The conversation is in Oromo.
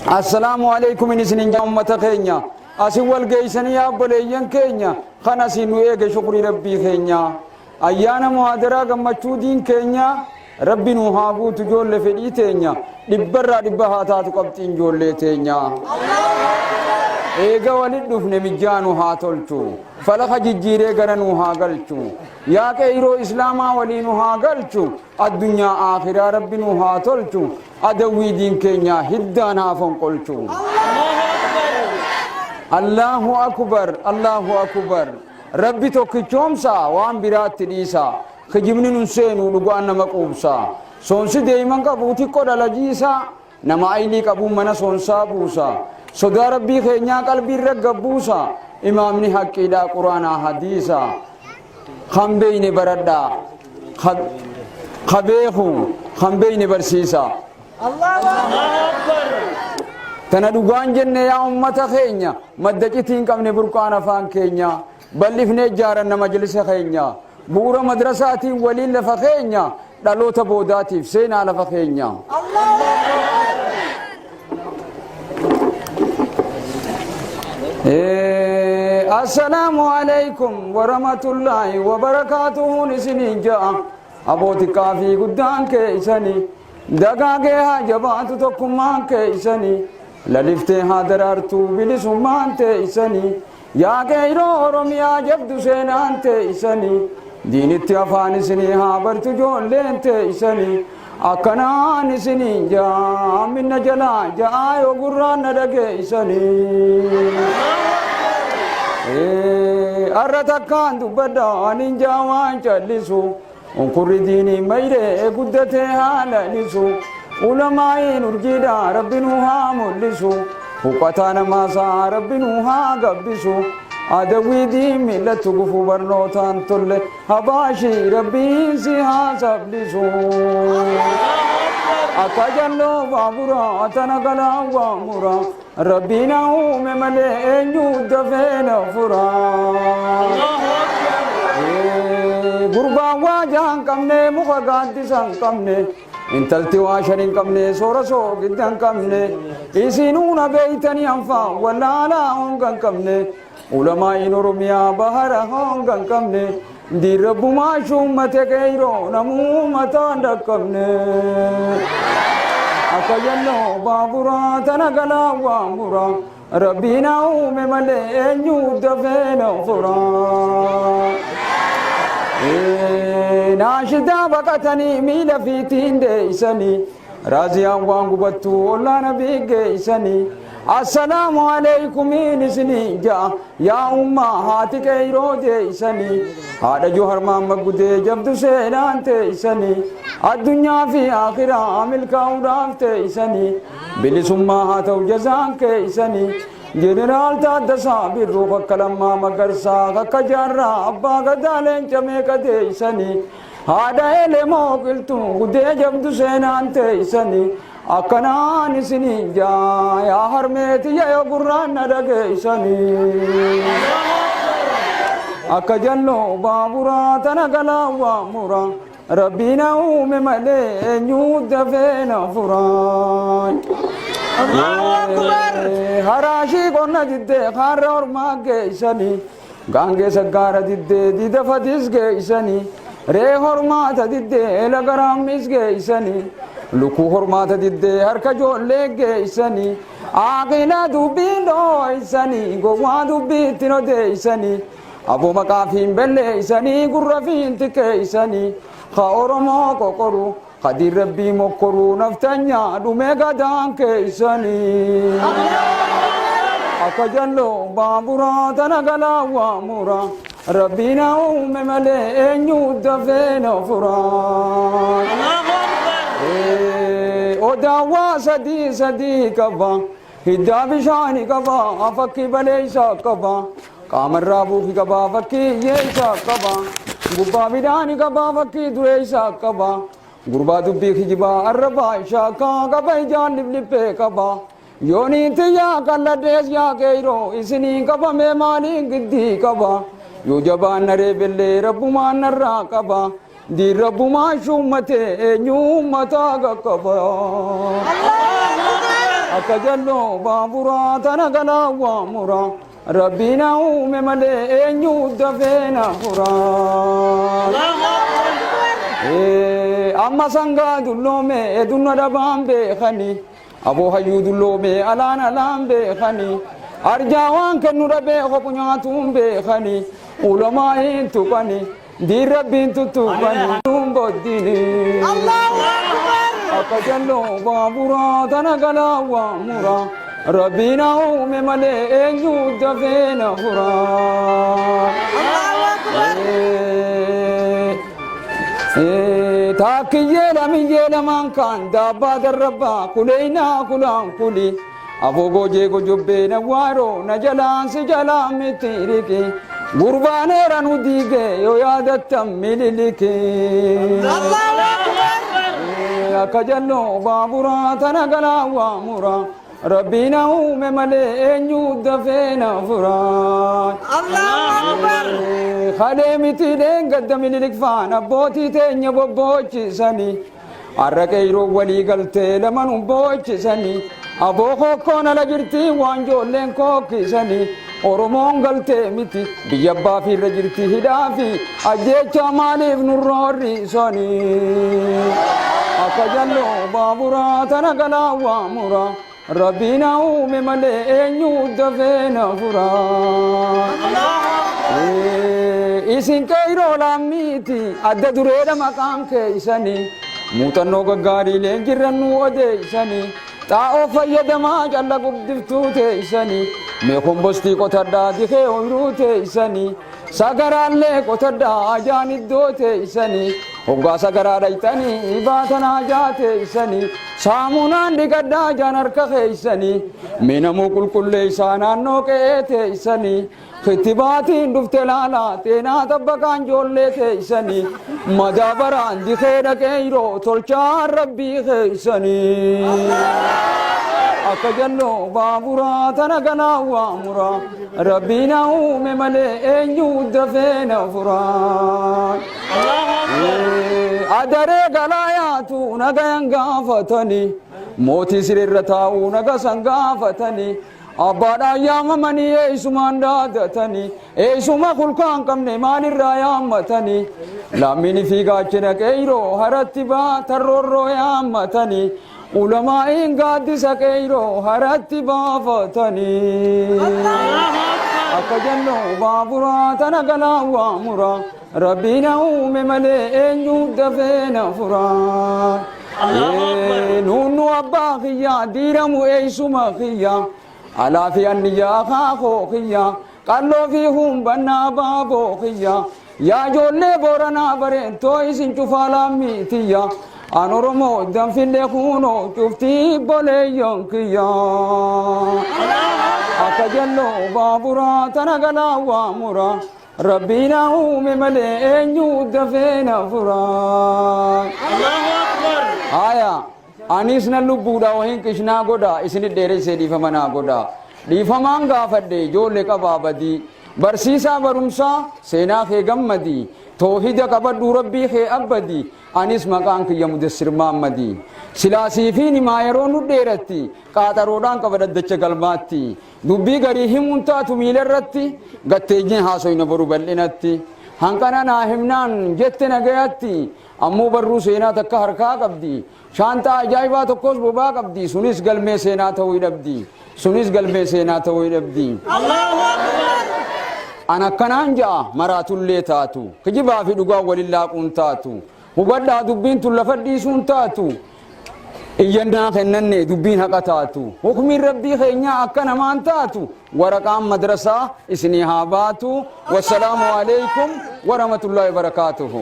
السلام عليكم نسنين جمة خينيا أسوال جيسني أبليين كينيا خنا سينويه شكر ربي خينيا أيانا مهادرة جمتشودين كينيا ربي نوهابو تجول في تينيا دبرة دبها تاتو قبتين جول تينيا إيجا ولد دفن مجانو هاتولتو فلخ جيجيري غرنو هاغلتو يا كيرو إسلاما ولينو هاغلتو الدنيا آخرة ربي نو هاتولتو أدوي دين كينيا هدانا فنقلتو الله أكبر الله أكبر ربي توكيشوم سا وان برات تديسا خجمني نسينو لغوانا مقوبسا سونسي ديمان كبوتي قد لجيسا نما أيلي كبو منا سونسا بوسا صدا ربي خينيا قلبي رقبوسا إمامني حقي دا قرآن حديثا خمبين بردا خبيخو خمبين برسيسا الله أكبر تندوغان جنة يا أمة خينيا مدجتين كم نبركان فان كينيا بلفني جارنا مجلس خينيا بورا مدرساتي ولي لفخينيا دلوت بوداتي فسينا لفخينيا الله السلام عليكم ورحمة الله وبركاته نسنين جاء أبوتي كافي قدان كيساني دقاقها جبات تقمان كيساني للفتها درارتو بلسمان تيساني يا كيرو رميا جبدو سينان تيساني دين اتفان سنيها برتو جون لين تيساني أكنان سنين جاء من نجلا جاء يقران ندقيساني أرتكان دبدا نينجا وانجلسو انقر ديني ميري قدته هالنسو علماء نرجدا ربنوها ملسو وقتانا ماسا ربنوها قبسو أدوي دي ملت قفو برنوتان تل هباشي ربي سيها سبلسو أكجلو بابورا تنقلا وامورا ربنا هم ملئ دفنا فرا غربا واجان كمنه مخغانتي سان كمنه انتلتي واشرين كمنه سورسو گدان كمنه اسينونا بيتني انفا ولا لا هونغان كمنه علماء نورميا بحر هونغان كمنه دي رب ما شومته كيرو نمو متان كمنه أكيلو بابورا تنقلا وامورا ربنا هم ملئ دفنا فرا ناشدا بقتني ميل في تين ديسني رازيا وانغبتو ولا نبي جيسني السلام عليكم نسني جا يا أمة هاتك إيرو جيسني هذا جوهر ما مقدي جبدو سيران تيسني الدنيا في آخرة عمل كاودام تيسني بلسما هاتو جزان كيسني جنرال تادسا بالروح كلمة مقرسا كجارة أبا قدالين جميع كديسني هذا إلمو قلتو قدي جبدو سينان تيسني أكنان سني جا يا هرميتي يا قرآن ندقيسني أكجلو بابورا تنقلا وامورا ربنا هم ملئ نود فينا فران الله أكبر هراشي قلنا جدّي خارور ما جيسني غانجي سجارة جدّي ديدا فتيس جيسني ري هرمات جدّي لغرام ميس جيسني لكو هرمات جدّي هركا جولي جيسني آقنا دوبين دويسني قوة دوبيتنو ديسني أبو مكافين بليسني قرفين تكيسني خاورمو كوكورو خدير ربي مكرو نفتنيا دوميغا دان كيسني أكجلو بابورا تنقلا وامورا ربنا هم ملئ نود فينا فران ودعوا سدي كبا هدا بشاني كبا أفكي بليسا كبا كامر رابو في كبا فكي يسا كبا غبا بداني كبا فكي دويسا كبا غربا دبي خجبا الربا شاكا كبا جان لبلبه كبا يوني تيا كلا ديس يا كيرو اسني كبا ميماني گدي كبا يو جبان نري بلي رب ما نرا كبا دي رب ما شومته نيو متا كبا الله akajallo baabura tana galawwa mura rabbina uume malee eenyu dafeena fura amma sangaa dulloome edunna dhabaan beekani aboo hayyuu dulloome alaan alaan beekani arjaa waan kennu dhabee kophu nyaatuun beekani ulamaa hin tuqani diin rabbiin tuttuqani boddini akajallo baabura tana galawwa mura rabbina uume malee eenyu dafeena fura taakkiyyee lamiyyee lamaan kaan daabbaa darrabbaa kuleeynaa kulaan kuli aboo goojee gojobbee na waaroo na jalaan si jalaan miti riki gurbaaneera nu diige yoo yaadattan mililiki akajallo baabura tana galawwa mura rabbina uume malee eenyu dafeena fura halee miti dheengadda mililik faan abbootii teenya bobboochiisani har'a qeyroo walii galtee lamanuu boochisani aboo kokkoon ala jirti waan joolleen kokkisani oromoon galtee miti biyya abbaa fiirra jirti hidhaa fi ajjeecha maaliif nurroorriisani akajallo baabura tana galawwa mura rabbina uume malee eenyu dafeena fura isin qeyroo lammiiti adda dureedha maqaan keeysani muuxannoo gaggaariilee jirrannu odeeysani xaa'oo fayyadamaa calla guddiftuu teeysani mee kombostii qotadhaa dikee ooyruu teeysani sagaraallee qotadhaa ajaan iddoo teeysani hoggaa sagaraa dhayxanii baatan ajaa teeysani saamunaan dhiqadhaa ajaan harka keeysani mee namuu qulqulleeysaa naannoo qe'ee teeysani kittibaatiin dhufte laalaa xeenaa tabbaqaan joollee teeysani madaabaraan dikee dhaqeeyroo tolchaan rabbii keeysani akajallo baabura tana galawwa mura rabbina uume malee eenyu dafeena fura adaree galaayaatu nagayan gaafatani mootii sirrirra taa'uu nagasan gaafatani abbaadhaan yaamamanii eeysumaan dhaadatanii eeysuma kulkaan qabne maalirraa yaammatanii lammiini fiigaachina qeeyroo haratti baatarroorroo yaammatanii ulamaa'iin gaaddisa qeeyroo haratti baafatanii akajallo baabura tana galawwa mura rabbina uume malee eenyu dafeena fura nuunnu abbaa kiyya diiramu eeysuma kiyya alaa fi anniyaa kaakoo kiyya qalloo fi humbannaa baaboo kiyya yaa ijoollee booranaa bareentoo isin cufaa lammiitiyya an oromoo danfillee kunoo cuftii boleeyyon kiyya akajallo baabura tana galawwa mura rabbina uume malee eenyu dafeena fura haya anis nan lubbuudha wahin qishnaa godha isinit dheeressee dhiifamanaa godha dhiifamaan gaafadhe ijoollee qabaabadii barsiisaa barumsaa seenaa kee gammadii toohida qabadhuu rabbii kee abbadii anis maqaan kiyya mudassir maammadii silaasiifiin himaa yeroo nu dheeratti qaaxaroodhaan qaba daddacha galmaatti dubbii garii himuun taatu miilarratti gatteejjeen haasoyna boru bal'inatti hanqana naa himnaan jette nagayatti ammoo barruu seenaa takka harkaa qabdi shaantaa ajaa'ibaa tokkos bobaa qabdi sunis galmee seenaa ta'uu dhabdi sunis galmee seenaa ta'uu dhabdi an akkanaan ja'a maraatullee taatu kijibaa fi dhugaa walin laaquun taatu hubadhaa dubbiin tun lafa dhiisuun taatu iyyannaa kennanne dubbiin haqa taatu hukumiin rabbii keenyaa akka namaan taatu waraqaan madrasaa isinii haa baatu wassalaamu alaykum warahmatullaahi wabarakaatuhu